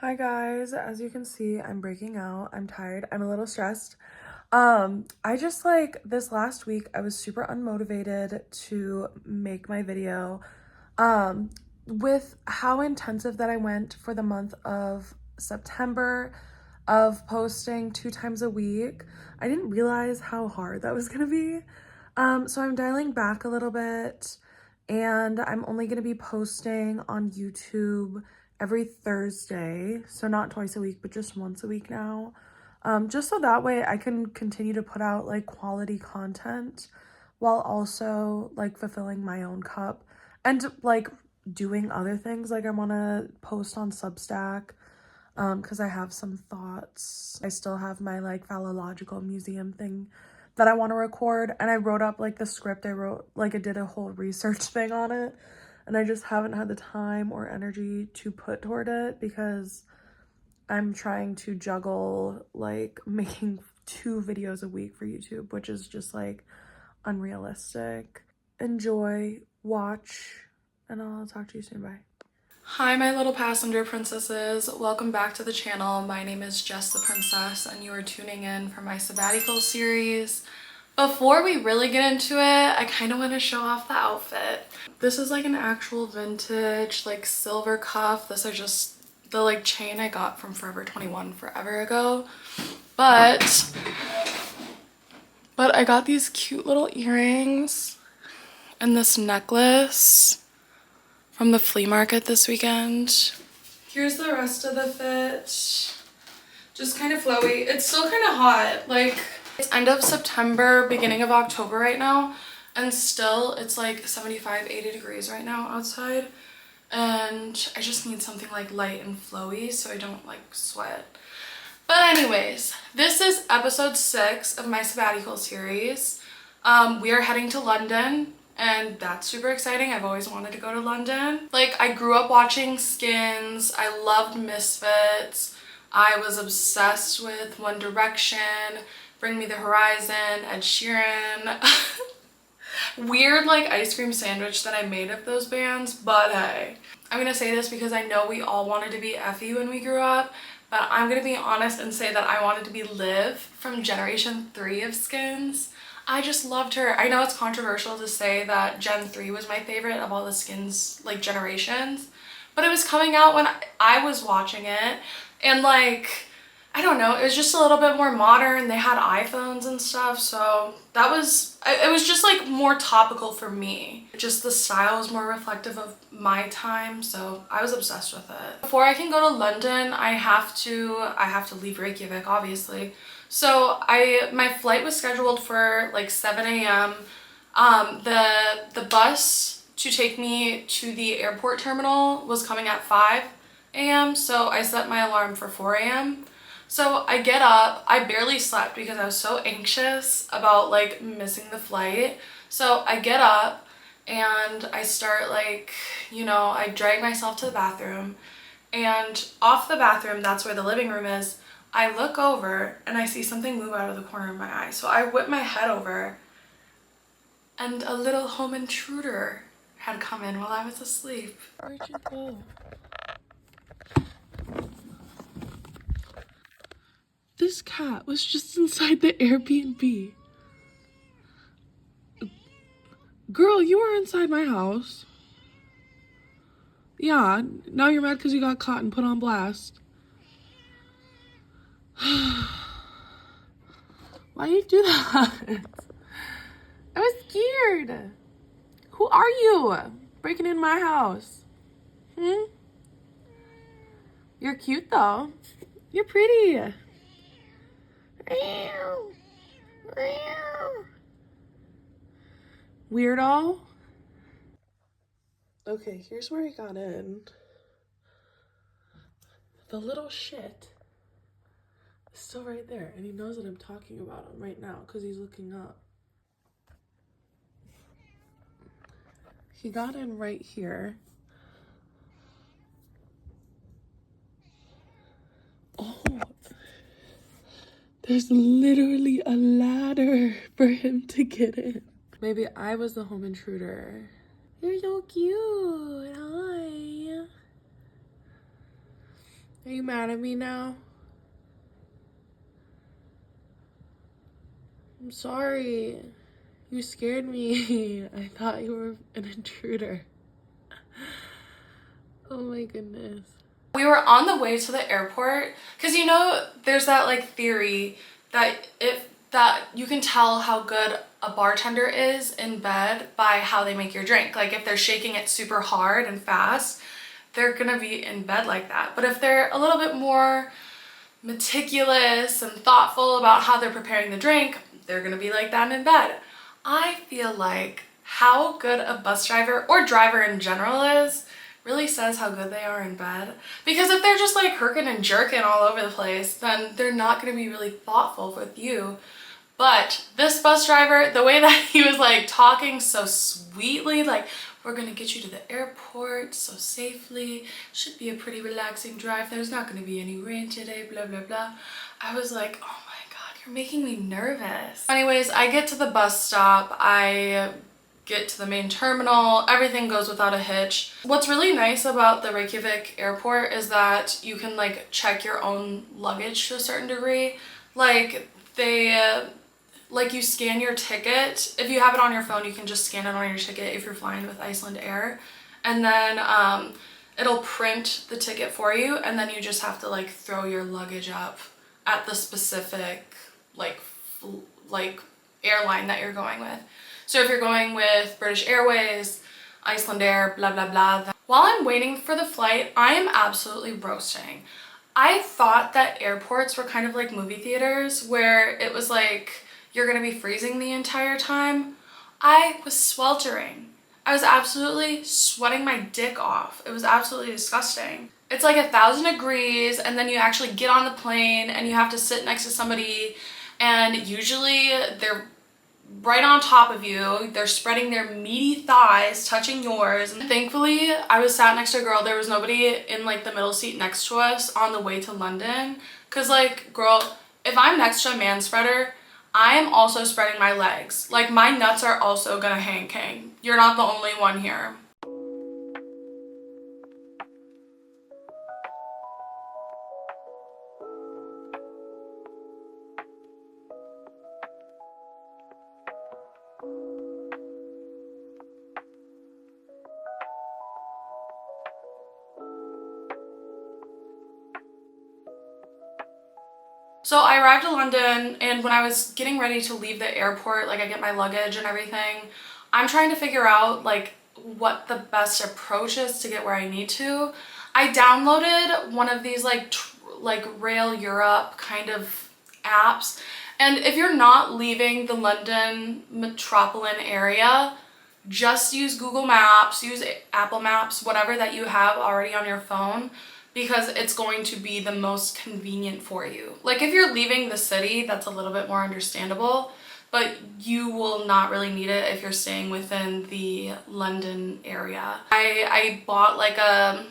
Hi guys, as you can see, I'm breaking out. I'm tired. I'm a little stressed. I just this last week I was super unmotivated to make my video. Um, with how intensive that I went for the month of September of posting 2 times a week, I didn't realize how hard that was gonna be. So I'm dialing back a little bit and I'm only gonna be posting on YouTube every Thursday. So not twice a week, but just once a week now. Just so that way I can continue to put out quality content while also fulfilling my own cup and doing other things. I want to post on Substack because I have some thoughts. I still have my phallological museum thing that I want to record, and I wrote up the script. I did a whole research thing on it, and I just haven't had the time or energy to put toward it because I'm trying to juggle making 2 videos a week for YouTube, which is just unrealistic. Enjoy, watch, and I'll talk to you soon. Bye. Hi, my little passenger princesses. Welcome back to the channel. My name is Jess the Princess, and you are tuning in for my sabbatical series. Before we really get into it, I kind of want to show off the outfit. This is an actual vintage silver cuff. This is just the chain I got from Forever 21 forever ago. But I got these cute little earrings and this necklace from the flea market this weekend. Here's the rest of the fit. Just kind of flowy. It's still kind of hot. It's end of September, beginning of October right now, and still it's 75, 80 degrees right now outside. And I just need something light and flowy so I don't sweat. But anyways, this is episode 6 of my sabbatical series. We are heading to London, and that's super exciting. I've always wanted to go to London. I grew up watching Skins. I loved Misfits. I was obsessed with One Direction, Bring Me the Horizon, Ed Sheeran. Weird ice cream sandwich that I made of those bands, but hey. I'm gonna say this because I know we all wanted to be Effie when we grew up, but I'm gonna be honest and say that I wanted to be Liv from Generation 3 of Skins. I just loved her. I know it's controversial to say that Gen 3 was my favorite of all the Skins generations, but it was coming out when I was watching it, and I don't know, it was just a little bit more modern. They had iPhones and stuff, so it was just more topical for me. Just the style was more reflective of my time, so I was obsessed with it. Before I can go to London, I have to leave Reykjavik, obviously. So my flight was scheduled for 7 a.m. The bus to take me to the airport terminal was coming at 5 a.m. so I set my alarm for 4 a.m. So I get up. I barely slept because I was so anxious about missing the flight. So I get up and I start I drag myself to the bathroom, and off the bathroom, that's where the living room is, I look over and I see something move out of the corner of my eye. So I whip my head over, and a little home intruder had come in while I was asleep. Where'd you go? This cat was just inside the Airbnb. Girl, you were inside my house. Yeah, now you're mad because you got caught and put on blast. Why you do that? I was scared. Who are you breaking in my house? You're cute though. You're pretty. Weirdo. Okay, here's where he got in. The little shit is still right there, and he knows that I'm talking about him right now because he's looking up. He got in right here. Oh, there's literally a ladder for him to get in. Maybe I was the home intruder. You're so cute. Hi. Are you mad at me now? I'm sorry. You scared me. I thought you were an intruder. Oh my goodness. We were on the way to the airport because you know there's that like theory that you can tell how good a bartender is in bed by how they make your drink. Like if they're shaking it super hard and fast, they're gonna be in bed like that. But if they're a little bit more meticulous and thoughtful about how they're preparing the drink, they're gonna be like that in bed. I feel like how good a bus driver or driver in general is really says how good they are in bed. Because if they're just like herking and jerking all over the place, then they're not gonna be really thoughtful with you. But this bus driver, the way that he was like talking so sweetly, like, we're gonna get you to the airport so safely, should be a pretty relaxing drive, there's not gonna be any rain today, blah, blah, blah. I was like, oh my God, you're making me nervous. Anyways, I get to the bus stop, I get to the main terminal, everything goes without a hitch. What's really nice about the Reykjavik airport is that you can like check your own luggage to a certain degree. Like you scan your ticket. If you have it on your phone, you can just scan it on your ticket if you're flying with Iceland Air. And then it'll print the ticket for you, and then you just have to like throw your luggage up at the specific like airline that you're going with. So if you're going with British Airways, Iceland Air, blah, blah, blah. While I'm waiting for the flight, I am absolutely roasting. I thought that airports were kind of like movie theaters where it was like you're gonna be freezing the entire time. I was sweltering. I was absolutely sweating my dick off. It was absolutely disgusting. It's like 1,000 degrees and then you actually get on the plane and you have to sit next to somebody, and usually they're right on top of you. They're spreading their meaty thighs, touching yours. And thankfully, I was sat next to a girl. There was nobody in like the middle seat next to us on the way to London. Cause like, girl, if I'm next to a man spreader, I am also spreading my legs. Like my nuts are also gonna hang. You're not the only one here. So I arrived in London, and when I was getting ready to leave the airport, like I get my luggage and everything, I'm trying to figure out like what the best approach is to get where I need to. I downloaded one of these like Rail Europe kind of apps, and if you're not leaving the London metropolitan area, just use Google Maps, use Apple Maps, whatever that you have already on your phone, because it's going to be the most convenient for you. Like if you're leaving the city, that's a little bit more understandable, but you will not really need it if you're staying within the London area. I bought like a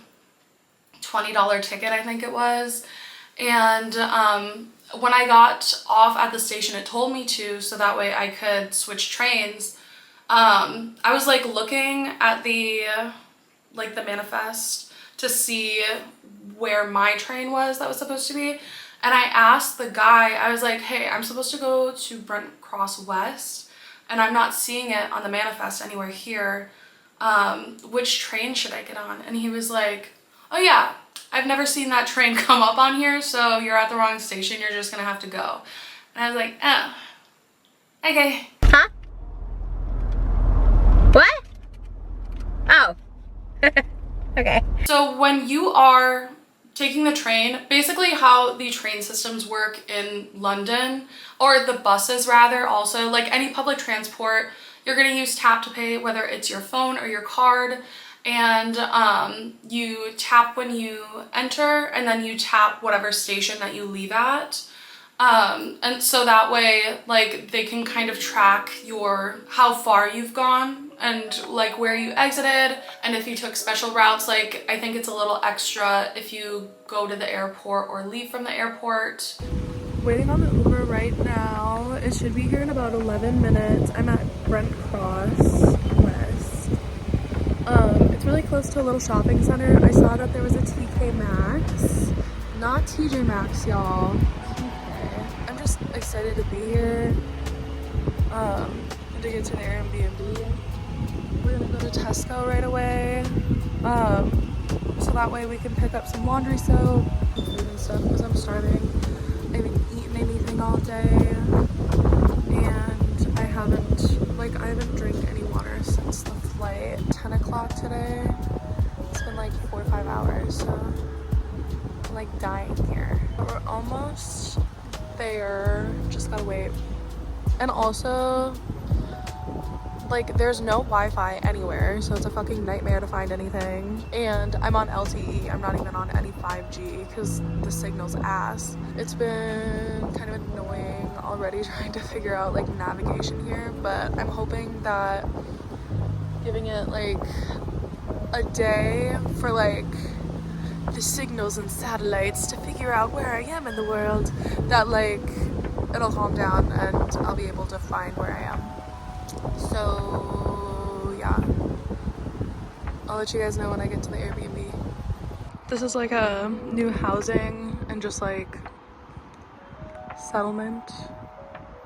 $20 ticket, I think it was, and when I got off at the station, it told me to, so that way I could switch trains. I was like looking at the manifest to see where my train was that was supposed to be, and I asked the guy, I was like, hey, I'm supposed to go to Brent Cross West and I'm not seeing it on the manifest anywhere here. Which train should I get on? And he was like, oh yeah, I've never seen that train come up on here, so you're at the wrong station, you're just gonna have to go. And I was like, oh, okay. Huh? What? Oh. Okay. So when you are taking the train, basically how the train systems work in London, or the buses rather, also like any public transport, you're going to use tap to pay, whether it's your phone or your card, and you tap when you enter, and then you tap whatever station that you leave at. And so that way, like, they can kind of track how far you've gone and like where you exited, and if you took special routes. Like I think it's a little extra if you go to the airport or leave from the airport. Waiting on the Uber right now. It should be here in about 11 minutes. I'm at Brent Cross West. It's really close to a little shopping center. I saw that there was a TK Maxx. Not TJ Maxx, y'all. Okay. I'm just excited to be here. And to get to the Airbnb. We're gonna go to Tesco right away. So that way we can pick up some laundry soap, food and stuff, because I'm starving. I haven't eaten anything all day. And I haven't drank any water since the flight. 10 o'clock today. It's been like 4 or 5 hours, so I'm like dying here. But we're almost there. Just gotta wait. And also, like, there's no Wi-Fi anywhere, so it's a fucking nightmare to find anything. And I'm on LTE. I'm not even on any 5G because the signal's ass. It's been kind of annoying already trying to figure out like navigation here, but I'm hoping that giving it like a day for like the signals and satellites to figure out where I am in the world, that like it'll calm down and I'll be able to find where I am. So yeah, I'll let you guys know when I get to the Airbnb. This is like a new housing and just like settlement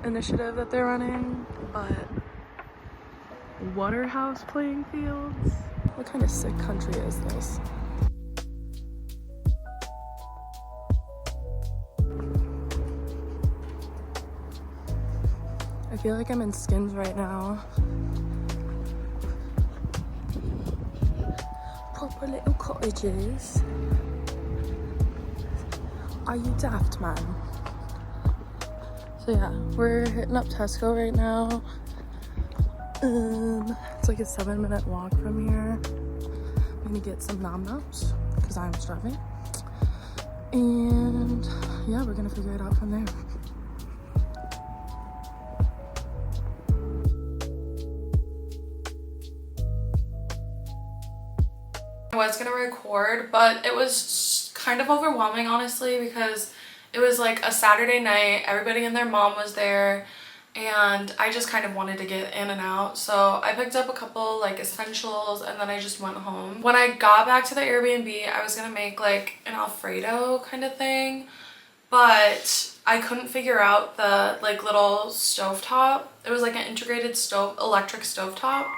initiative that they're running, but Waterhouse playing fields? What kind of sick country is this? I feel like I'm in Skins right now. Proper little cottages. Are you daft, man? So yeah, we're hitting up Tesco right now. It's like a 7-minute walk from here. I'm gonna get some nom noms because I'm starving. And yeah, we're gonna figure it out from there. I was gonna record, but it was kind of overwhelming, honestly, because it was like a Saturday night, everybody and their mom was there, and I just kind of wanted to get in and out. So I picked up a couple like essentials and then I just went home. When I got back to the Airbnb, I was gonna make like an Alfredo kind of thing, but I couldn't figure out the like little stovetop. It was like an integrated electric stovetop.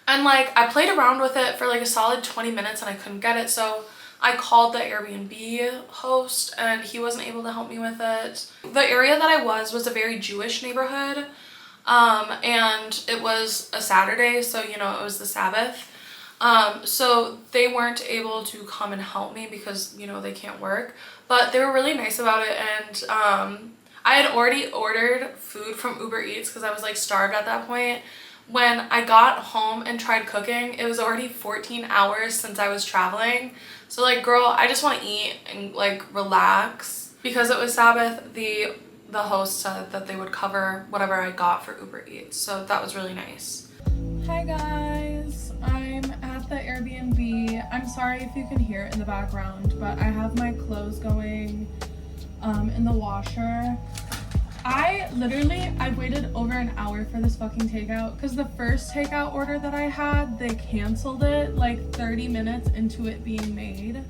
And like I played around with it for like a solid 20 minutes and I couldn't get it, so I called the Airbnb host and he wasn't able to help me with it. The area that I was a very Jewish neighborhood, and it was a Saturday, so you know, it was the Sabbath. So they weren't able to come and help me because, you know, they can't work, but they were really nice about it. And I had already ordered food from Uber Eats because I was like starved at that point. When I got home and tried cooking, it was already 14 hours since I was traveling. So like, girl, I just want to eat and like relax. Because it was Sabbath, the host said that they would cover whatever I got for Uber Eats. So that was really nice. Hi guys, I'm at the Airbnb. I'm sorry if you can hear it in the background, but I have my clothes going in the washer. I waited over an hour for this fucking takeout because the first takeout order that I had, they canceled it like 30 minutes into it being made.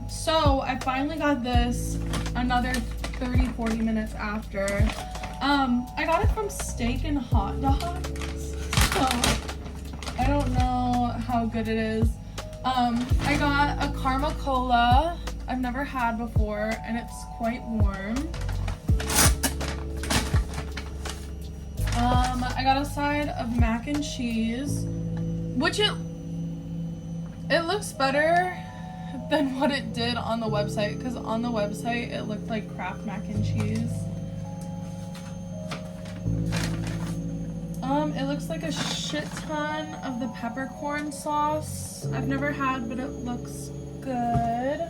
So I finally got this another 30-40 minutes after. I got it from Steak and Hot Dogs, so I don't know how good it is. I got a Karma Cola I've never had before, and it's quite warm. I got a side of mac and cheese, which it looks better than what it did on the website, because on the website it looked like Kraft mac and cheese. It looks like a shit ton of the peppercorn sauce I've never had, but it looks good.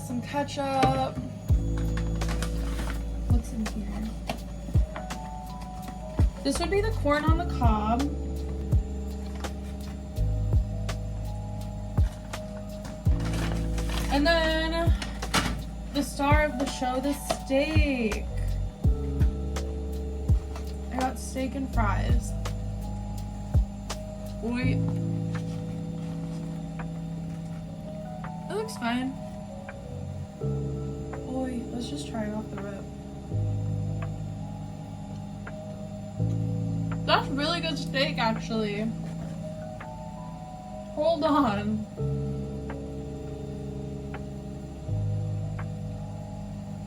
Some ketchup. What's in here? This would be the corn on the cob. And then the star of the show, the steak. I got steak and fries. looks fine. Boy, let's just try it off the rip. That's really good steak, actually. Hold on.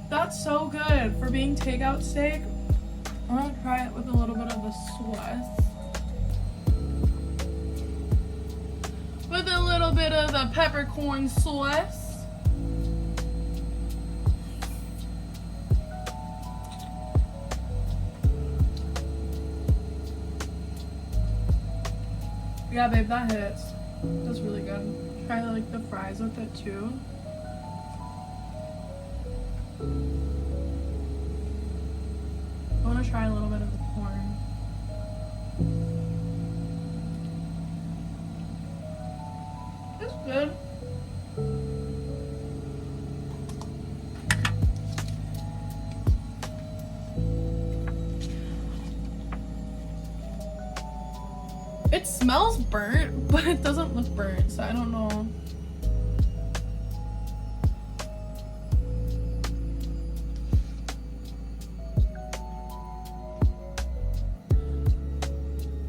That's so good for being takeout steak. I'm gonna try it with a little bit of the Swiss. With a little bit of the peppercorn sauce. Yeah, babe, that hits. That's really good. Try like the fries with it too. I want to try a little bit of the corn. It's good. It smells burnt, but it doesn't look burnt, so I don't know.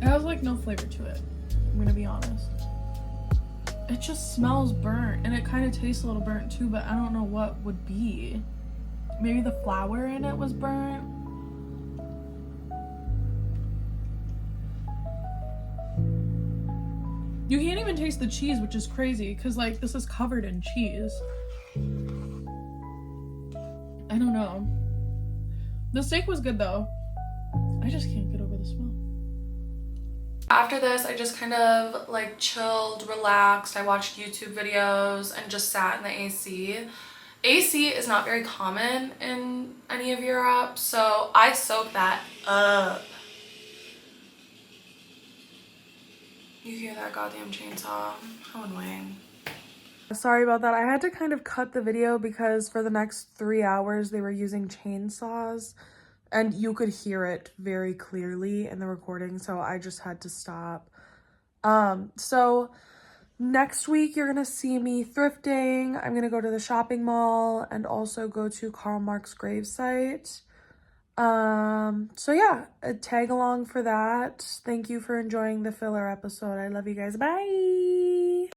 It has like no flavor to it, I'm gonna be honest. It just smells burnt, and it kind of tastes a little burnt too, but I don't know what would be. Maybe the flour in it was burnt. You can't even taste the cheese, which is crazy, because like this is covered in cheese. I don't know. The steak was good though. I just can't get over the smell. After this, I just kind of like chilled, relaxed. I watched YouTube videos and just sat in the AC. AC is not very common in any of Europe, so I soaked that up. You hear that goddamn chainsaw? How annoying. Sorry about that. I had to kind of cut the video because for the next 3 hours they were using chainsaws and you could hear it very clearly in the recording, so I just had to stop. So next week you're gonna see me thrifting. I'm gonna go to the shopping mall and also go to Karl Marx gravesite. So yeah, tag along for that. Thank you for enjoying the filler episode. I love you guys. Bye.